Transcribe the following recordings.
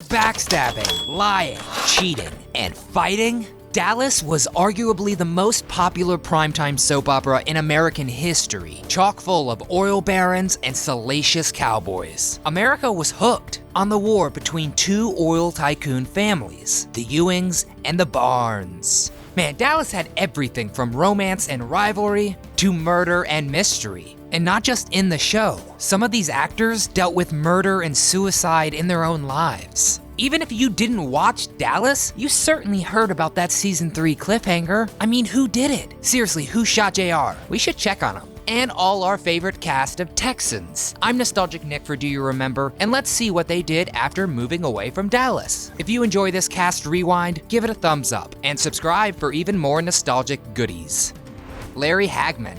Backstabbing, lying, cheating, and fighting? Dallas was arguably the most popular primetime soap opera in American history, chock full of oil barons and salacious cowboys. America was hooked on the war between two oil tycoon families, the Ewings and the Barnes. Man, Dallas had everything from romance and rivalry to murder and mystery. And not just in the show. Some of these actors dealt with murder and suicide in their own lives. Even if you didn't watch Dallas, you certainly heard about that season 3 cliffhanger. I mean, who did it? Seriously, who shot JR? We should check on him. And all our favorite cast of Texans. I'm Nostalgic Nick for Do You Remember, and let's see what they did after moving away from Dallas. If you enjoy this cast rewind, give it a thumbs up, and subscribe for even more nostalgic goodies. Larry Hagman.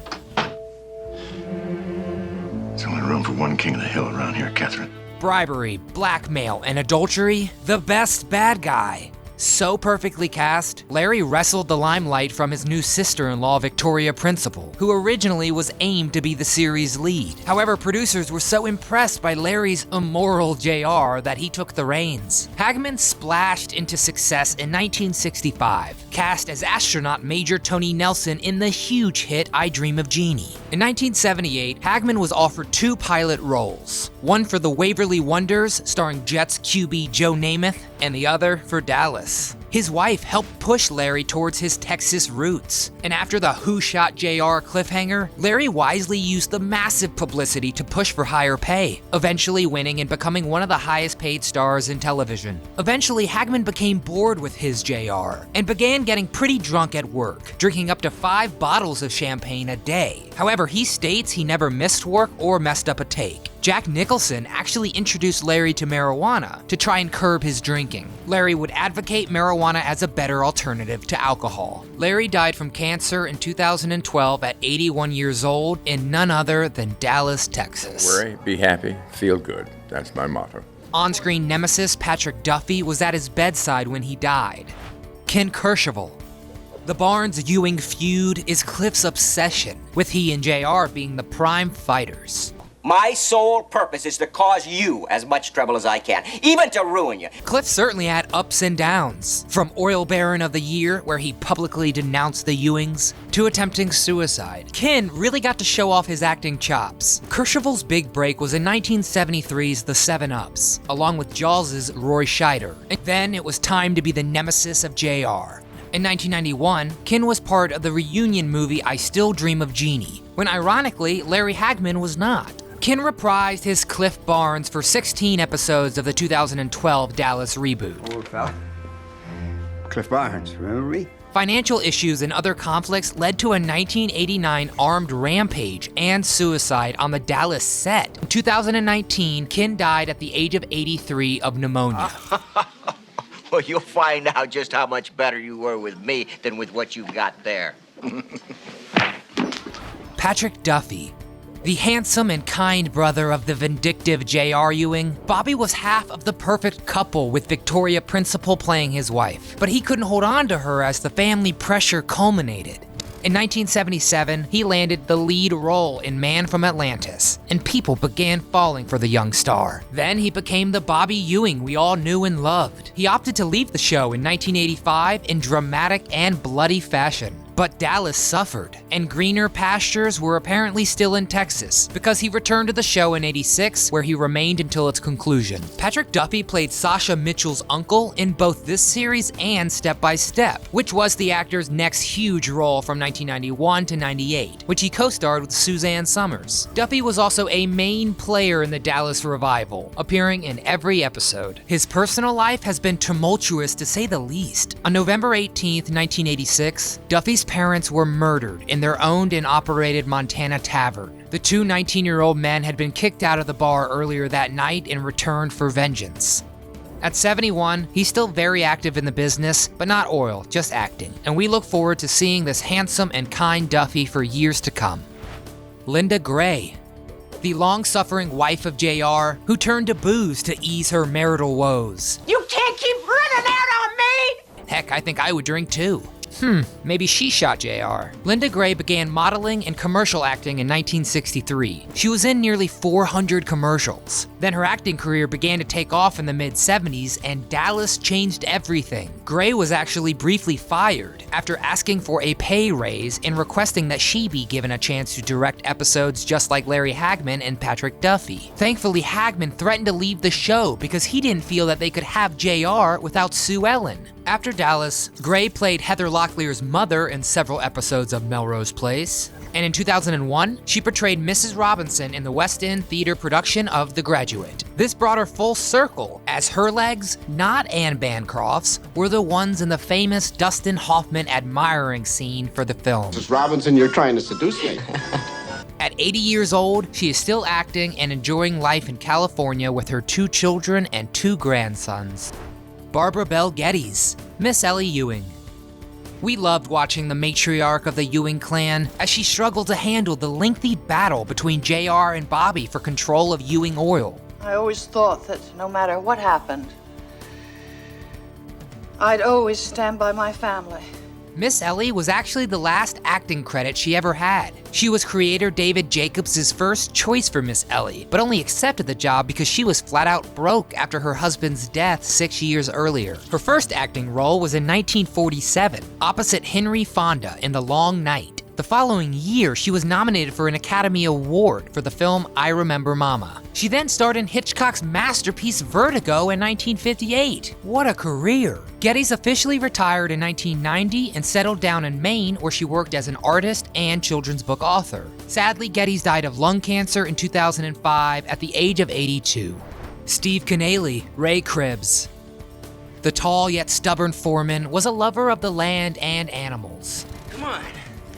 There's only room for one king of the hill around here, Catherine. Bribery, blackmail, and adultery, the best bad guy. So perfectly cast, Larry wrestled the limelight from his new sister-in-law, Victoria Principal, who originally was aimed to be the series' lead. However, producers were so impressed by Larry's immoral JR that he took the reins. Hagman splashed into success in 1965, cast as astronaut Major Tony Nelson in the huge hit I Dream of Jeannie. In 1978, Hagman was offered 2 pilot roles, one for The Waverly Wonders, starring Jets QB Joe Namath, and the other for Dallas. His wife helped push Larry towards his Texas roots, and after the Who Shot JR cliffhanger, Larry wisely used the massive publicity to push for higher pay, eventually winning and becoming one of the highest paid stars in television. Eventually, Hagman became bored with his JR, and began getting pretty drunk at work, drinking up to 5 bottles of champagne a day. However, he states he never missed work or messed up a take. Jack Nicholson actually introduced Larry to marijuana to try and curb his drinking. Larry would advocate marijuana as a better alternative to alcohol. Larry died from cancer in 2012 at 81 years old in none other than Dallas, Texas. Don't worry, be happy, feel good. That's my motto. On-screen nemesis Patrick Duffy was at his bedside when he died. Ken Kercheval. The Barnes-Ewing feud is Cliff's obsession, with he and JR being the prime fighters. My sole purpose is to cause you as much trouble as I can, even to ruin you. Cliff certainly had ups and downs, from Oil Baron of the Year, where he publicly denounced the Ewings, to attempting suicide. Ken really got to show off his acting chops. Kercheval's big break was in 1973's The 7-Ups, along with Jaws' Roy Scheider. And then it was time to be the nemesis of JR. In 1991, Ken was part of the reunion movie I Still Dream of Jeannie, when ironically, Larry Hagman was not. Ken reprised his Cliff Barnes for 16 episodes of the 2012 Dallas reboot. Old fella. Cliff Barnes, remember me? Financial issues and other conflicts led to a 1989 armed rampage and suicide on the Dallas set. In 2019, Ken died at the age of 83 of pneumonia. Well, you'll find out just how much better you were with me than with what you got there. Patrick Duffy. The handsome and kind brother of the vindictive J.R. Ewing, Bobby was half of the perfect couple with Victoria Principal playing his wife, but he couldn't hold on to her as the family pressure culminated. In 1977, he landed the lead role in Man from Atlantis, and people began falling for the young star. Then he became the Bobby Ewing we all knew and loved. He opted to leave the show in 1985 in dramatic and bloody fashion. But Dallas suffered, and greener pastures were apparently still in Texas, because he returned to the show in '86, where he remained until its conclusion. Patrick Duffy played Sasha Mitchell's uncle in both this series and Step by Step, which was the actor's next huge role from 1991 to '98, which he co-starred with Suzanne Summers. Duffy was also a main player in the Dallas revival, appearing in every episode. His personal life has been tumultuous to say the least. On November 18th, 1986, Duffy's parents were murdered in their owned and operated Montana tavern. The 2 19-year-old men had been kicked out of the bar earlier that night in return for vengeance. At 71, he's still very active in the business, but not oil, just acting. And we look forward to seeing this handsome and kind Duffy for years to come. Linda Gray. The long-suffering wife of JR, who turned to booze to ease her marital woes. You can't keep running out on me! Heck, I think I would drink too. maybe she shot JR. Linda Gray began modeling and commercial acting in 1963. She was in nearly 400 commercials. Then her acting career began to take off in the mid-70s, and Dallas changed everything. Gray was actually briefly fired after asking for a pay raise and requesting that she be given a chance to direct episodes just like Larry Hagman and Patrick Duffy. Thankfully, Hagman threatened to leave the show because he didn't feel that they could have JR without Sue Ellen. After Dallas, Gray played Heather Locklear's mother in several episodes of Melrose Place. And in 2001, she portrayed Mrs. Robinson in the West End theater production of The Graduate. This brought her full circle, as her legs, not Anne Bancroft's, were the ones in the famous Dustin Hoffman admiring scene for the film. Mrs. Robinson, you're trying to seduce me. At 80 years old, she is still acting and enjoying life in California with her 2 children and 2 grandsons. Barbara Bell Geddes, Miss Ellie Ewing. We loved watching the matriarch of the Ewing clan as she struggled to handle the lengthy battle between JR and Bobby for control of Ewing Oil. I always thought that no matter what happened, I'd always stand by my family. Miss Ellie was actually the last acting credit she ever had. She was creator David Jacobs' first choice for Miss Ellie, but only accepted the job because she was flat out broke after her husband's death 6 years earlier. Her first acting role was in 1947, opposite Henry Fonda in The Long Night. The following year, she was nominated for an Academy Award for the film I Remember Mama. She then starred in Hitchcock's masterpiece Vertigo in 1958. What a career! Geddes officially retired in 1990 and settled down in Maine, where she worked as an artist and children's book author. Sadly, Geddes died of lung cancer in 2005 at the age of 82. Steve Canale, Ray Krebs. The tall yet stubborn foreman was a lover of the land and animals. Come on.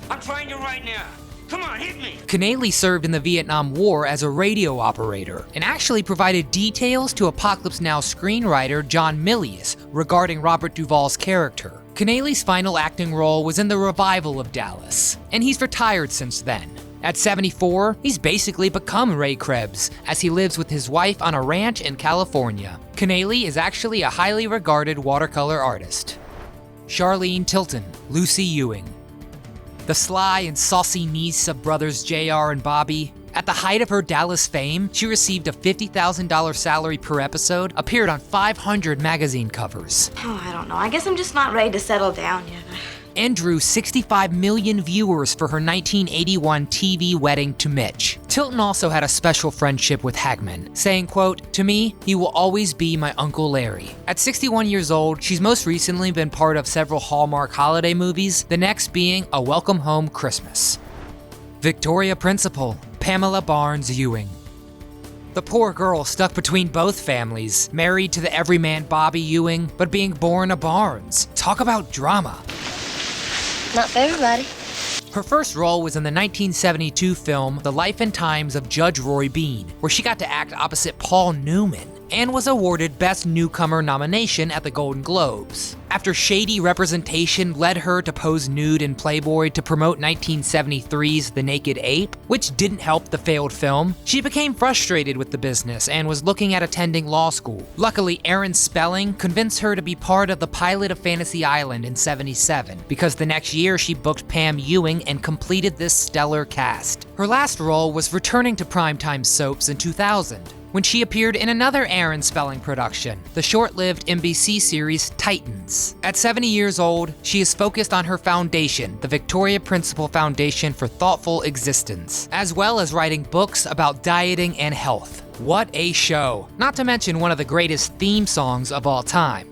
I'm trying to right now. Come on, hit me! Canale served in the Vietnam War as a radio operator and actually provided details to Apocalypse Now screenwriter John Milius regarding Robert Duvall's character. Canale's final acting role was in the revival of Dallas, and he's retired since then. At 74, he's basically become Ray Krebs, as he lives with his wife on a ranch in California. Canale is actually a highly regarded watercolor artist. Charlene Tilton, Lucy Ewing. The sly and saucy niece of brothers JR and Bobby. At the height of her Dallas fame, she received a $50,000 salary per episode, appeared on 500 magazine covers. Oh, I don't know. I guess I'm just not ready to settle down yet. And drew 65 million viewers for her 1981 TV wedding to Mitch. Tilton also had a special friendship with Hagman, saying, quote, "To me, he will always be my Uncle Larry." At 61 years old, she's most recently been part of several Hallmark holiday movies, the next being A Welcome Home Christmas. Victoria Principal, Pamela Barnes Ewing. The poor girl stuck between both families, married to the everyman Bobby Ewing, but being born a Barnes. Talk about drama. Not for everybody. Her first role was in the 1972 film The Life and Times of Judge Roy Bean, where she got to act opposite Paul Newman, and was awarded Best Newcomer nomination at the Golden Globes. After shady representation led her to pose nude in Playboy to promote 1973's The Naked Ape, which didn't help the failed film, she became frustrated with the business and was looking at attending law school. Luckily, Aaron Spelling convinced her to be part of the pilot of Fantasy Island in '77, because the next year she booked Pam Ewing and completed this stellar cast. Her last role was returning to primetime soaps in 2000. When she appeared in another Aaron Spelling production, the short-lived NBC series Titans. At 70 years old, she is focused on her foundation, the Victoria Principal Foundation for Thoughtful Existence, as well as writing books about dieting and health. What a show! Not to mention one of the greatest theme songs of all time.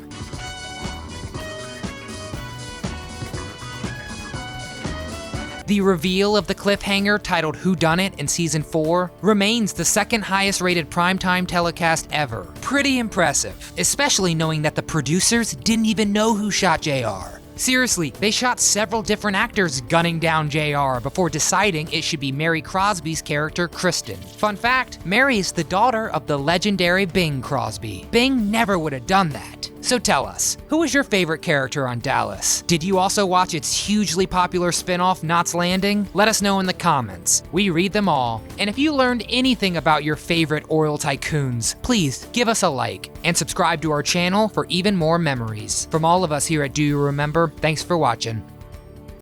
The reveal of the cliffhanger titled Whodunit in Season 4 remains the second highest rated primetime telecast ever. Pretty impressive, especially knowing that the producers didn't even know who shot JR. Seriously, they shot several different actors gunning down JR before deciding it should be Mary Crosby's character, Kristen. Fun fact, Mary is the daughter of the legendary Bing Crosby. Bing never would have done that. So tell us, who was your favorite character on Dallas? Did you also watch its hugely popular spin-off Knots Landing? Let us know in the comments. We read them all. And if you learned anything about your favorite oil tycoons, please give us a like and subscribe to our channel for even more memories. From all of us here at Do You Remember, thanks for watching.